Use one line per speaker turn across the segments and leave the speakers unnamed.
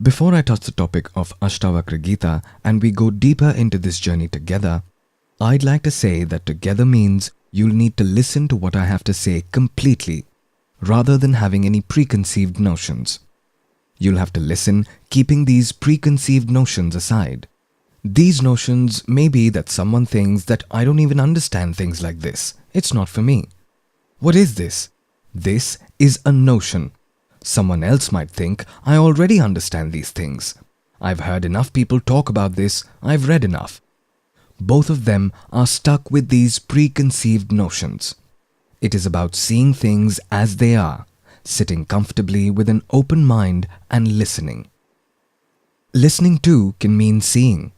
Before I touch the topic of ASHTAVAKRA Gita and we go deeper into this journey together, I'd like to say that together means you'll need to listen to what I have to say completely, rather than having any preconceived notions. You'll have to listen keeping these preconceived notions aside. These notions may be that someone thinks that I don't even understand things like this. It's not for me. What is this? This is a notion. Someone else might think I already understand these things. I've heard enough people talk about this. I've read enough. Both of them are stuck with these preconceived notions. It is about seeing things as they are, sitting comfortably with an open mind and listening. Listening too can mean seeing,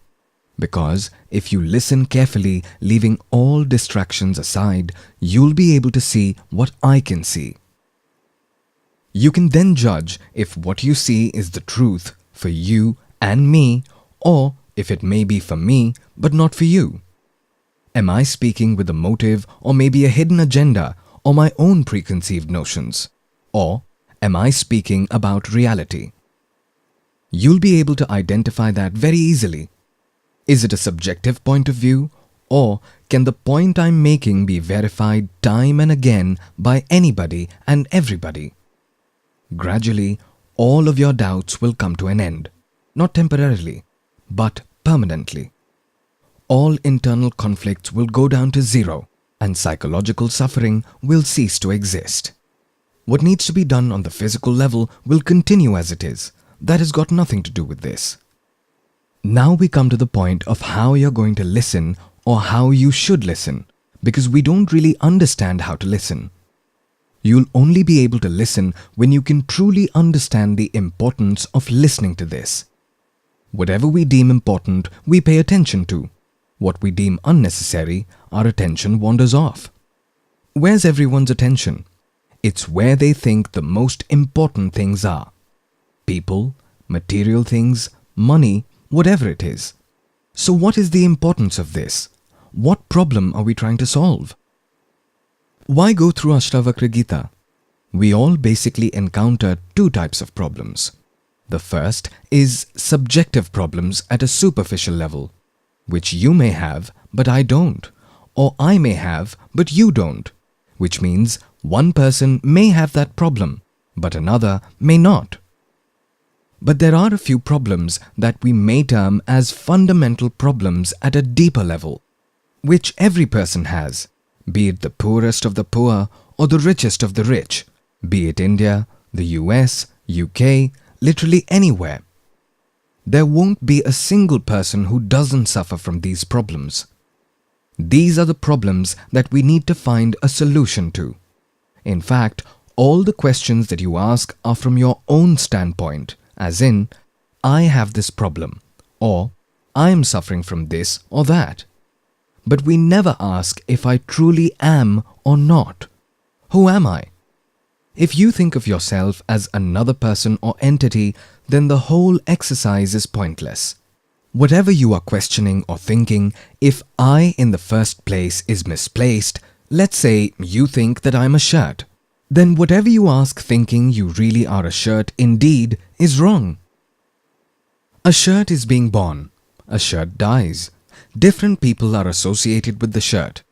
because if you listen carefully, leaving all distractions aside, you'll be able to see what I can see. You can then judge if what you see is the truth for you and me, or if it may be for me but not for you. Am I speaking with a motive or maybe a hidden agenda or my own preconceived notions? Or am I speaking about reality? You'll be able to identify that very easily. Is it a subjective point of view, or can the point I'm making be verified time and again by anybody and everybody? Gradually, all of your doubts will come to an end, not temporarily, but permanently. All internal conflicts will go down to zero, and psychological suffering will cease to exist. What needs to be done on the physical level will continue as it is. That has got nothing to do with this. Now we come to the point of how you're going to listen or how you should listen, because we don't really understand how to listen. You'll only be able to listen when you can truly understand the importance of listening to this. Whatever we deem important, we pay attention to. What we deem unnecessary, our attention wanders off. Where's everyone's attention? It's where they think the most important things are. People, material things, money, whatever it is. So what is the importance of this? What problem are we trying to solve? Why go through ASHTAVAKRA Gita? We all basically encounter two types of problems. The first is subjective problems at a superficial level, which you may have but I don't, or I may have but you don't, which means one person may have that problem but another may not. But there are a few problems that we may term as fundamental problems at a deeper level, which every person has, be it the poorest of the poor or the richest of the rich, be it India, the US, UK, literally anywhere. There won't be a single person who doesn't suffer from these problems. These are the problems that we need to find a solution to. In fact, all the questions that you ask are from your own standpoint, as in, I have this problem, or I am suffering from this or that. But we never ask if I truly am or not. Who am I? If you think of yourself as another person or entity, then the whole exercise is pointless. Whatever you are questioning or thinking, if I in the first place is misplaced, let's say you think that I'm a shirt, then whatever you ask thinking you really are a shirt indeed is wrong. A shirt is being born. A shirt dies. Different people are associated with the shirt.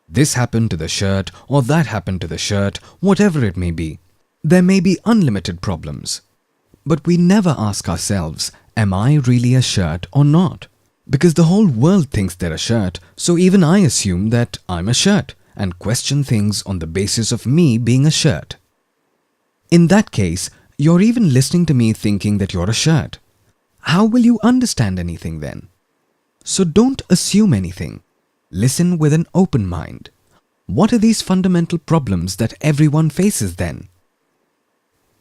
This happened to the shirt or that happened to the shirt, whatever it may be. There may be unlimited problems. But we never ask ourselves, am I really a shirt or not? Because the whole world thinks they're a shirt, so even I assume that I'm a shirt and question things on the basis of me being a shirt. In that case, you're even listening to me thinking that you're a shirt. How will you understand anything then? So don't assume anything. Listen with an open mind. What are these fundamental problems that everyone faces then?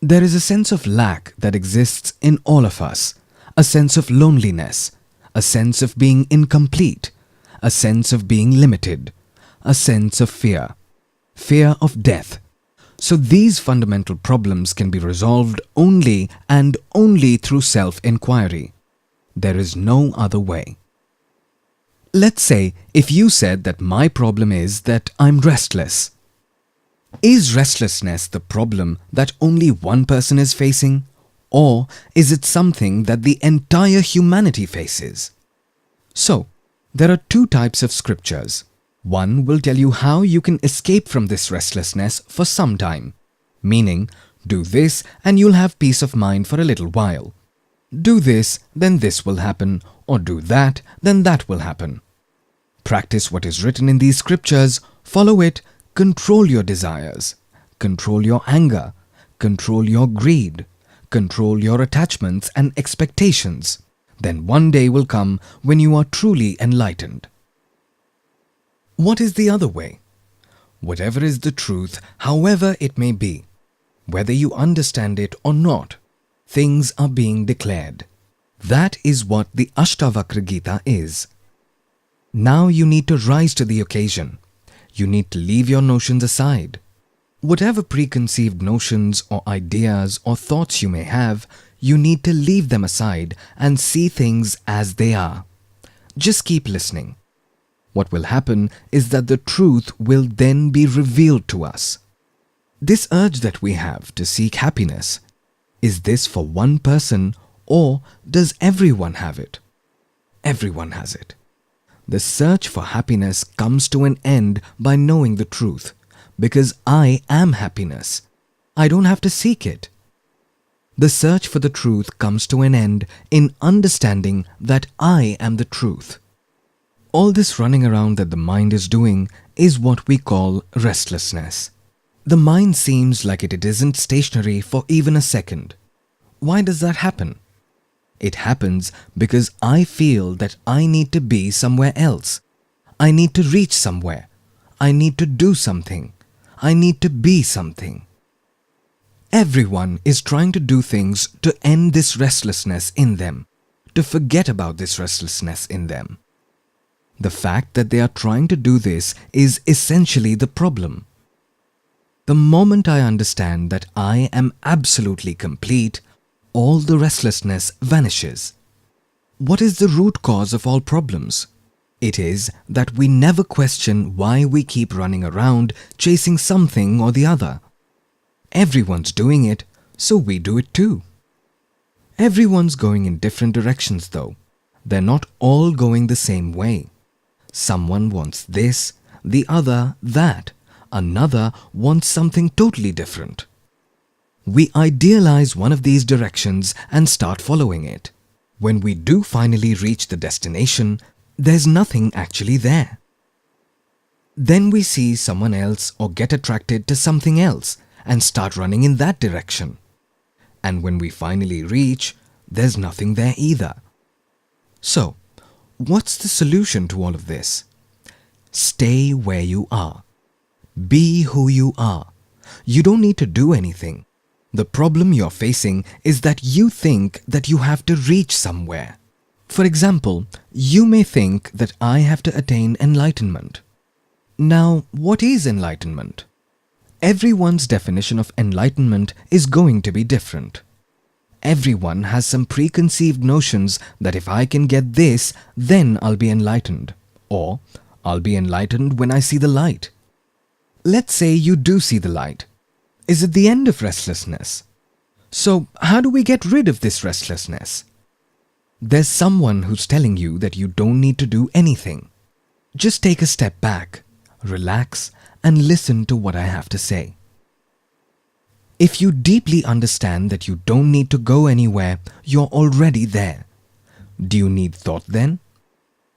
There is a sense of lack that exists in all of us, a sense of loneliness, a sense of being incomplete, a sense of being limited, a sense of fear of death. So these fundamental problems can be resolved only and only through self-inquiry. There is no other way. Let's say if you said that my problem is that I'm restless. Is restlessness the problem that only one person is facing, Or is it something that the entire humanity faces? So, there are two types of scriptures. One will tell you how you can escape from this restlessness for some time, meaning, do this and you'll have peace of mind for a little while. Do this, then this will happen, or do that, then that will happen. Practice what is written in these scriptures, follow it, control your desires, control your anger, control your greed, control your attachments and expectations. Then one day will come when you are truly enlightened. What is the other way? Whatever is the truth, however it may be, whether you understand it or not, things are being declared. That is what the ASHTAVAKRA Gita is. Now you need to rise to the occasion. You need to leave your notions aside. Whatever preconceived notions or ideas or thoughts you may have, you need to leave them aside and see things as they are. Just keep listening. What will happen is that the truth will then be revealed to us. This urge that we have to seek happiness, is this for one person or does everyone have it? Everyone has it. The search for happiness comes to an end by knowing the truth, because I am happiness. I don't have to seek it. The search for the truth comes to an end in understanding that I am the truth. All this running around that the mind is doing is what we call restlessness. The mind seems like it isn't stationary for even a second. Why does that happen? It happens because I feel that I need to be somewhere else. I need to reach somewhere. I need to do something. I need to be something. Everyone is trying to do things to end this restlessness in them, to forget about this restlessness in them. The fact that they are trying to do this is essentially the problem. The moment I understand that I am absolutely complete, all the restlessness vanishes. What is the root cause of all problems? It is that we never question why we keep running around chasing something or the other. Everyone's doing it, so we do it too. Everyone's going in different directions though. They're not all going the same way. Someone wants this, the other that. Another wants something totally different. We idealize one of these directions and start following it. When we do finally reach the destination, there's nothing actually there. Then we see someone else or get attracted to something else and start running in that direction. And when we finally reach, there's nothing there either. So, what's the solution to all of this? Stay where you are. Be who you are. You don't need to do anything. The problem you're facing is that you think that you have to reach somewhere. For example, you may think that I have to attain enlightenment. Now, what is enlightenment? Everyone's definition of enlightenment is going to be different. Everyone has some preconceived notions that if I can get this, then I'll be enlightened. Or, I'll be enlightened when I see the light. Let's say you do see the light. Is it the end of restlessness? So, how do we get rid of this restlessness? There's someone who's telling you that you don't need to do anything. Just take a step back, relax, and listen to what I have to say. If you deeply understand that you don't need to go anywhere, you're already there. Do you need thought then?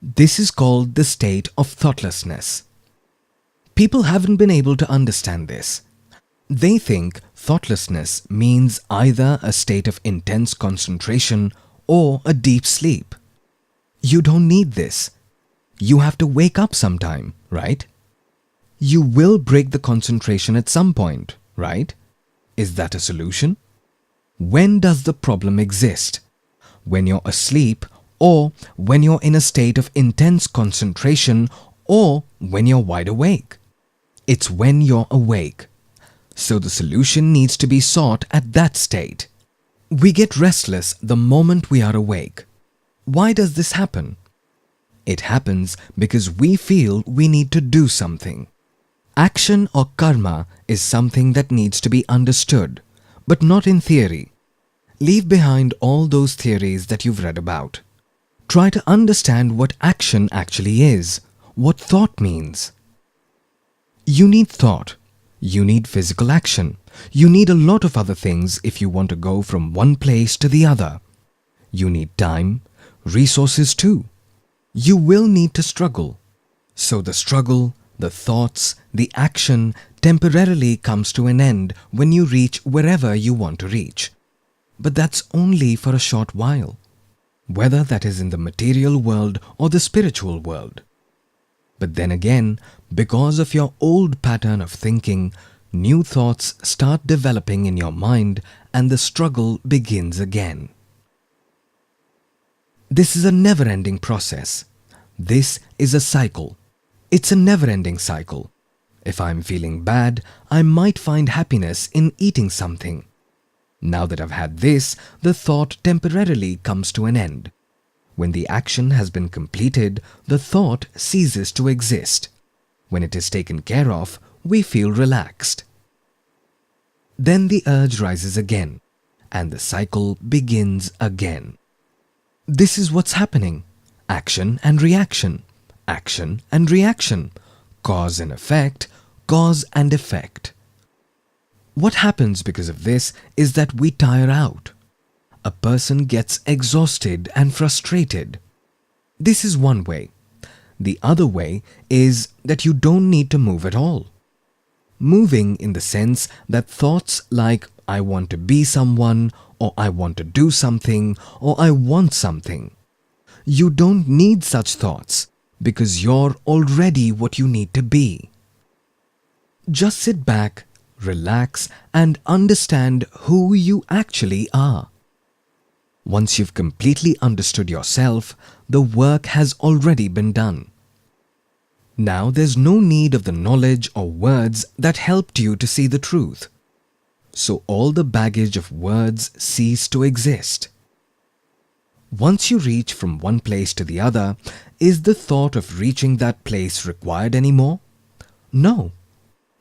This is called the state of thoughtlessness. People haven't been able to understand this. They think thoughtlessness means either a state of intense concentration or a deep sleep. You don't need this. You have to wake up sometime, right? You will break the concentration at some point, right? Is that a solution? When does the problem exist? When you're asleep, or when you're in a state of intense concentration, or when you're wide awake? It's when you're awake. So the solution needs to be sought at that state. We get restless the moment we are awake. Why does this happen? It happens because we feel we need to do something. Action or karma is something that needs to be understood, but not in theory. Leave behind all those theories that you've read about. Try to understand what action actually is, what thought means. You need thought. You need physical action. You need a lot of other things if you want to go from one place to the other. You need time, resources too. You will need to struggle. So the struggle, the thoughts, the action temporarily comes to an end when you reach wherever you want to reach. But that's only for a short while, whether that is in the material world or the spiritual world. But then again, because of your old pattern of thinking, new thoughts start developing in your mind and the struggle begins again. This is a never-ending process. This is a cycle. It's a never-ending cycle. If I'm feeling bad, I might find happiness in eating something. Now that I've had this, the thought temporarily comes to an end. When the action has been completed, the thought ceases to exist. When it is taken care of, we feel relaxed. Then the urge rises again, and the cycle begins again. This is what's happening. Action and reaction. Action and reaction. Cause and effect. Cause and effect. What happens because of this is that we tire out. A person gets exhausted and frustrated. This is one way. The other way is that you don't need to move at all. Moving in the sense that thoughts like I want to be someone, or I want to do something, or I want something. You don't need such thoughts because you're already what you need to be. Just sit back, relax, and understand who you actually are. Once you've completely understood yourself, the work has already been done. Now there's no need of the knowledge or words that helped you to see the truth. So all the baggage of words cease to exist. Once you reach from one place to the other, is the thought of reaching that place required anymore? No.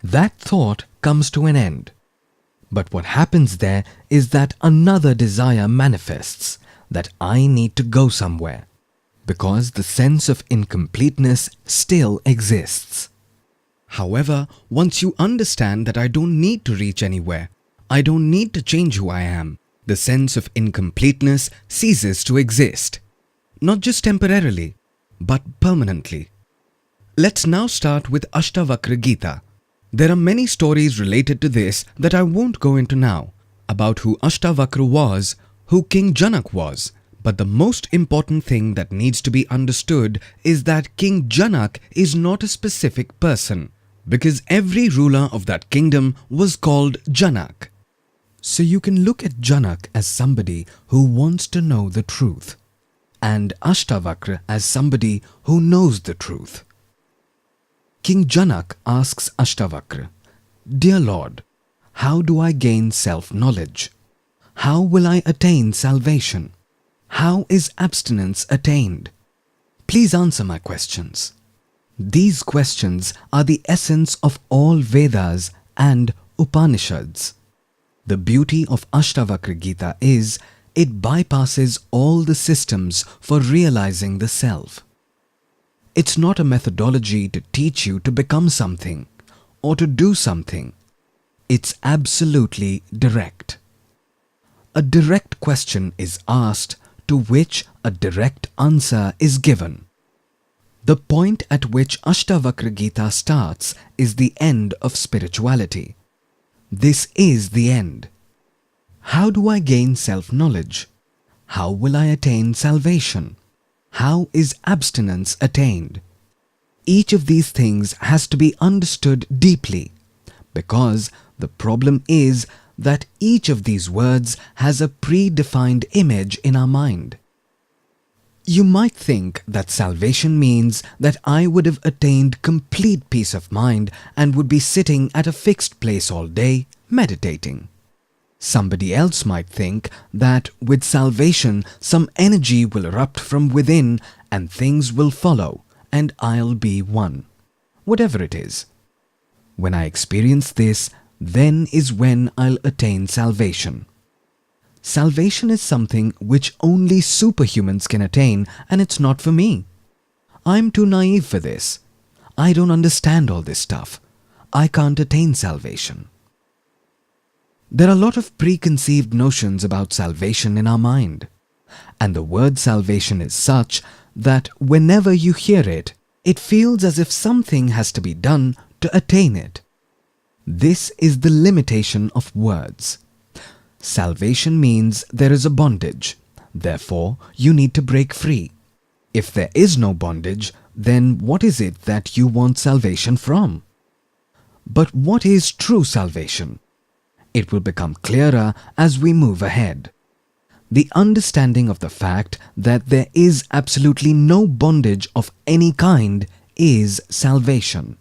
That thought comes to an end. But what happens there is that another desire manifests, that I need to go somewhere, because the sense of incompleteness still exists. However, once you understand that I don't need to reach anywhere, I don't need to change who I am, the sense of incompleteness ceases to exist. Not just temporarily, but permanently. Let's now start with ASHTAVAKRA Gita. There are many stories related to this that I won't go into now, about who ASHTAVAKRA was, who King Janak was. But the most important thing that needs to be understood is that King Janak is not a specific person, because every ruler of that kingdom was called Janak. So you can look at Janak as somebody who wants to know the truth, and ASHTAVAKRA as somebody who knows the truth. King Janak asks ASHTAVAKRA, "Dear Lord, how do I gain self-knowledge? How will I attain salvation? How is abstinence attained? Please answer my questions." These questions are the essence of all Vedas and Upanishads. The beauty of ASHTAVAKRA Gita is it bypasses all the systems for realizing the self. It's not a methodology to teach you to become something or to do something. It's absolutely direct. A direct question is asked to which a direct answer is given. The point at which ASHTAVAKRA Gita starts is the end of spirituality. This is the end. How do I gain self-knowledge? How will I attain salvation? How is abstinence attained? Each of these things has to be understood deeply, because the problem is that each of these words has a predefined image in our mind. You might think that salvation means that I would have attained complete peace of mind and would be sitting at a fixed place all day, meditating. Somebody else might think that with salvation some energy will erupt from within and things will follow and I'll be one. Whatever it is. When I experience this, then is when I'll attain salvation. Salvation is something which only superhumans can attain, and it's not for me. I'm too naive for this. I don't understand all this stuff. I can't attain salvation. There are a lot of preconceived notions about salvation in our mind. And the word salvation is such that whenever you hear it, it feels as if something has to be done to attain it. This is the limitation of words. Salvation means there is a bondage. Therefore, you need to break free. If there is no bondage, then what is it that you want salvation from? But what is true salvation? It will become clearer as we move ahead. The understanding of the fact that there is absolutely no bondage of any kind is salvation.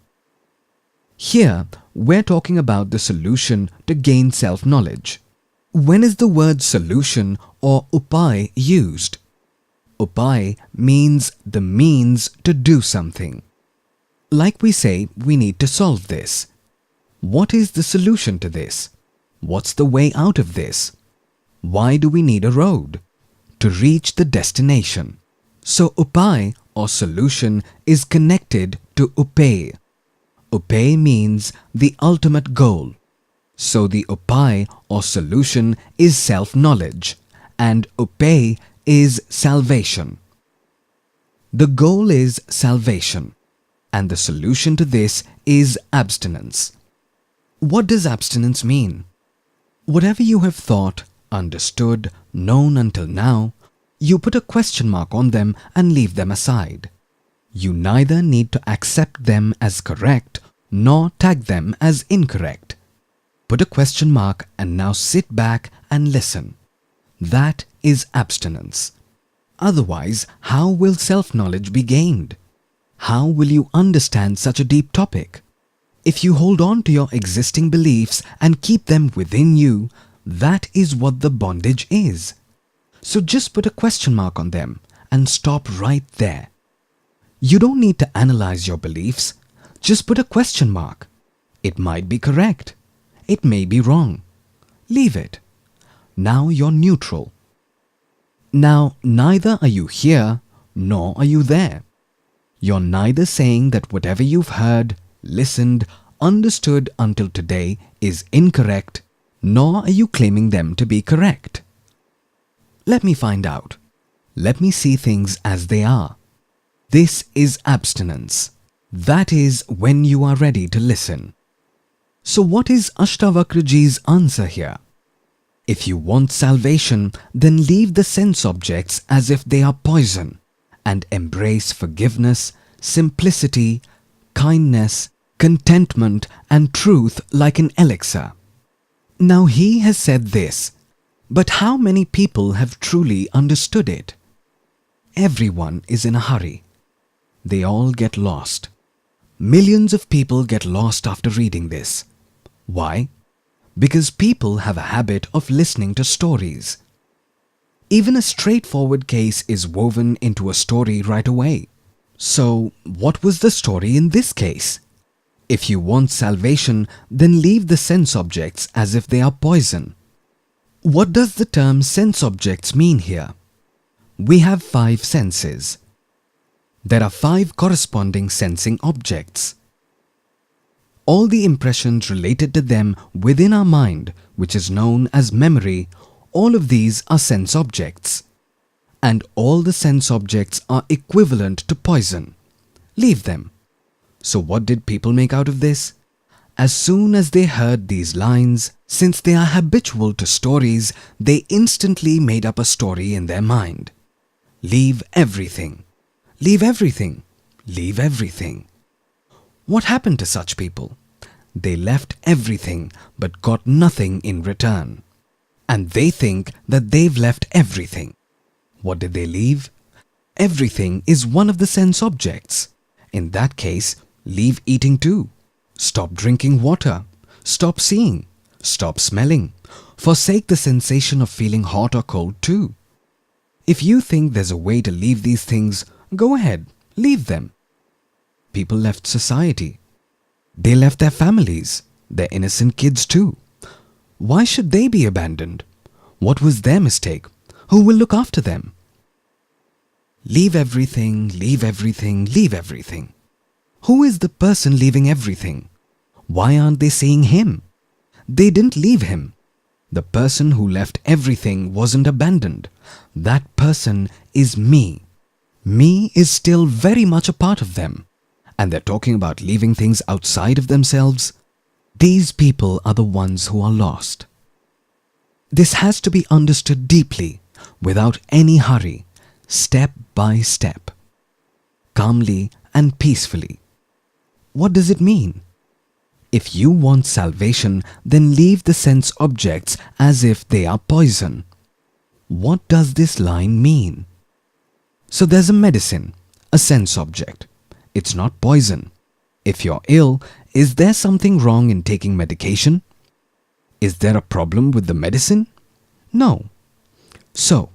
Here, we're talking about the solution to gain self-knowledge. When is the word solution or upay used? Upay means the means to do something. Like we say, we need to solve this. What is the solution to this? What's the way out of this? Why do we need a road? To reach the destination. So upay or solution is connected to upay. Upay means the ultimate goal. So the upay or solution is self-knowledge, and upay is salvation. The goal is salvation, and the solution to this is abstinence. What does abstinence mean? Whatever you have thought, understood, known until now, you put a question mark on them and leave them aside. You neither need to accept them as correct nor tag them as incorrect. Put a question mark and now sit back and listen. That is abstinence. Otherwise, how will self-knowledge be gained? How will you understand such a deep topic? If you hold on to your existing beliefs and keep them within you, that is what the bondage is. So just put a question mark on them and stop right there. You don't need to analyze your beliefs. Just put a question mark. It might be correct. It may be wrong. Leave it. Now you're neutral. Now neither are you here nor are you there. You're neither saying that whatever you've heard, listened, understood until today is incorrect, nor are you claiming them to be correct. Let me find out. Let me see things as they are. This is abstinence. That is when you are ready to listen. So what is ASHTAVAKRA Ji's answer here? If you want salvation, then leave the sense objects as if they are poison and embrace forgiveness, simplicity, kindness, contentment and truth like an elixir. Now he has said this, but how many people have truly understood it? Everyone is in a hurry. They all get lost. Millions of people get lost after reading this. Why? Because people have a habit of listening to stories. Even a straightforward case is woven into a story right away. So, what was the story in this case? If you want salvation, then leave the sense objects as if they are poison. What does the term sense objects mean here? We have 5 senses. There are 5 corresponding sensing objects. All the impressions related to them within our mind, which is known as memory, all of these are sense objects. And all the sense objects are equivalent to poison. Leave them. So what did people make out of this? As soon as they heard these lines, since they are habitual to stories, they instantly made up a story in their mind. Leave everything. Leave everything. Leave everything. What happened to such people? They left everything but got nothing in return. And they think that they've left everything. What did they leave? Everything is one of the sense objects. In that case, leave eating too. Stop drinking water. Stop seeing. Stop smelling. Forsake the sensation of feeling hot or cold too. If you think there's a way to leave these things, go ahead, leave them. People left society. They left their families, their innocent kids too. Why should they be abandoned? What was their mistake? Who will look after them? Leave everything, leave everything, leave everything. Who is the person leaving everything? Why aren't they saying him? They didn't leave him. The person who left everything wasn't abandoned. That person is me. Me is still very much a part of them. And they're talking about leaving things outside of themselves. These people are the ones who are lost. This has to be understood deeply, without any hurry, step by step, calmly and peacefully. What does it mean? If you want salvation, then leave the sense objects as if they are poison. What does this line mean? So there's a medicine, a sense object. It's not poison. If you're ill, is there something wrong in taking medication? Is there a problem with the medicine? No. So,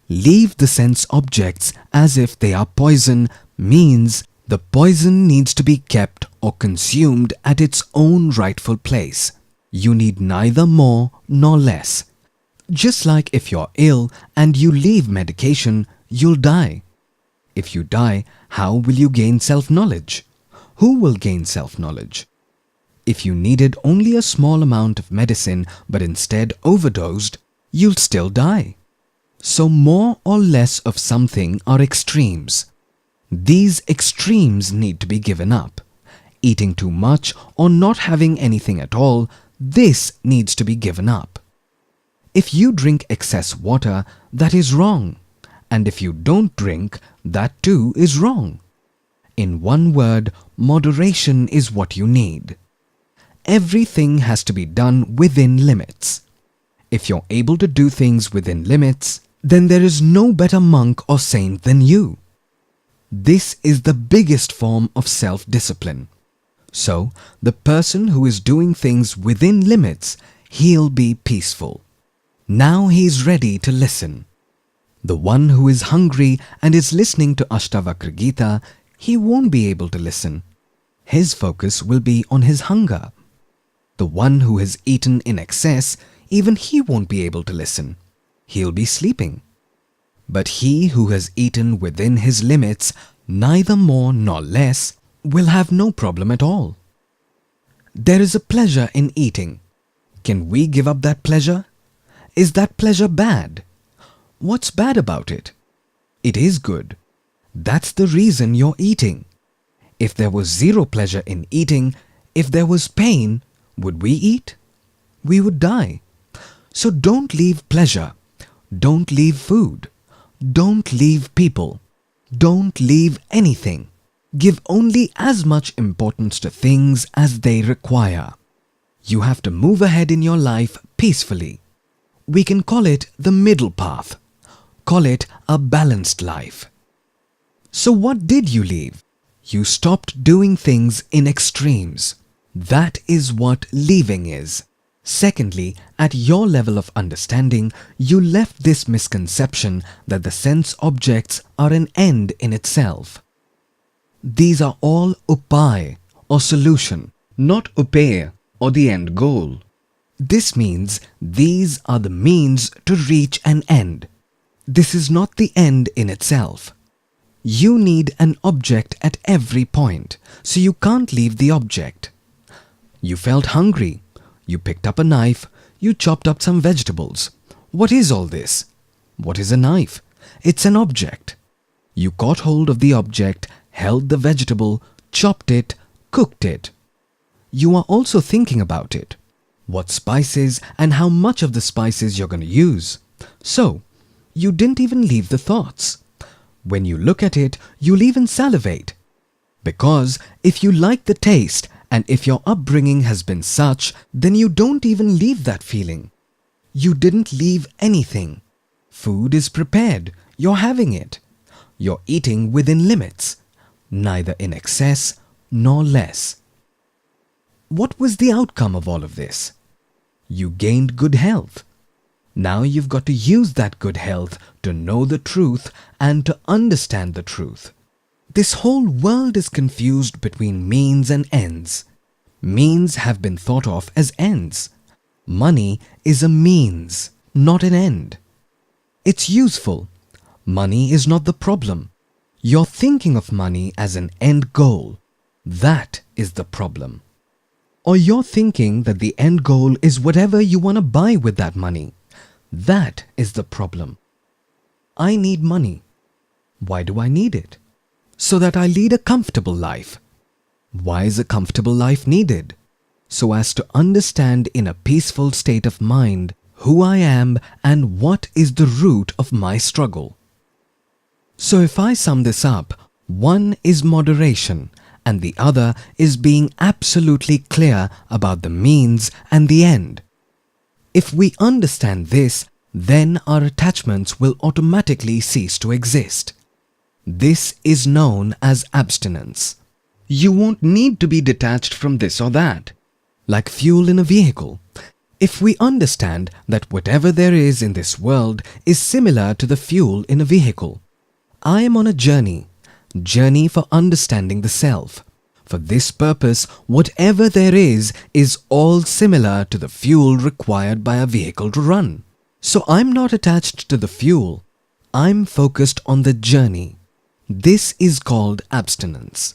leave the sense objects as if they are poison means the poison needs to be kept or consumed at its own rightful place. You need neither more nor less. Just like if you're ill and you leave medication, you'll die. If you die, how will you gain self-knowledge? Who will gain self-knowledge? If you needed only a small amount of medicine but instead overdosed, you'll still die. So more or less of something are extremes. These extremes need to be given up. Eating too much or not having anything at all, this needs to be given up. If you drink excess water, that is wrong. And if you don't drink, that too is wrong. In one word, moderation is what you need. Everything has to be done within limits. If you're able to do things within limits, then there is no better monk or saint than you. This is the biggest form of self-discipline. So, the person who is doing things within limits, he'll be peaceful. Now he's ready to listen. The one who is hungry and is listening to ASHTAVAKRA GITA, he won't be able to listen. His focus will be on his hunger. The one who has eaten in excess, even he won't be able to listen. He'll be sleeping. But he who has eaten within his limits, neither more nor less, will have no problem at all. There is a pleasure in eating. Can we give up that pleasure? Is that pleasure bad? What's bad about it? It is good. That's the reason you're eating. If there was zero pleasure in eating, if there was pain, would we eat? We would die. So don't leave pleasure. Don't leave food. Don't leave people. Don't leave anything. Give only as much importance to things as they require. You have to move ahead in your life peacefully. We can call it the middle path. Call it a balanced life. So what did you leave? You stopped doing things in extremes. That is what leaving is. Secondly, at your level of understanding, you left this misconception that the sense objects are an end in itself. These are all upay or solution, not upay or the end goal. This means these are the means to reach an end. This is not the end in itself. You need an object at every point, so you can't leave the object. You felt hungry. You picked up a knife. You chopped up some vegetables. What is all this? What is a knife? It's an object. You caught hold of the object, held the vegetable, chopped it, cooked it. You are also thinking about it. What spices and how much of the spices you're going to use. So, you didn't even leave the thoughts. When you look at it, you'll even salivate. Because if you like the taste and if your upbringing has been such, then you don't even leave that feeling. You didn't leave anything. Food is prepared. You're having it. You're eating within limits, neither in excess nor less. What was the outcome of all of this? You gained good health. Now you've got to use that good health to know the truth and to understand the truth. This whole world is confused between means and ends. Means have been thought of as ends. Money is a means, not an end. It's useful. Money is not the problem. You're thinking of money as an end goal. That is the problem. Or you're thinking that the end goal is whatever you want to buy with that money. That is the problem. I need money. Why do I need it? So that I lead a comfortable life. Why is a comfortable life needed? So as to understand in a peaceful state of mind who I am and what is the root of my struggle. So if I sum this up, one is moderation and the other is being absolutely clear about the means and the end. If we understand this, then our attachments will automatically cease to exist. This is known as abstinence. You won't need to be detached from this or that. Like fuel in a vehicle. If we understand that whatever there is in this world is similar to the fuel in a vehicle. I am on a journey for understanding the self. For this purpose, whatever there is all similar to the fuel required by a vehicle to run. So I'm not attached to the fuel. I'm focused on the journey. This is called abstinence.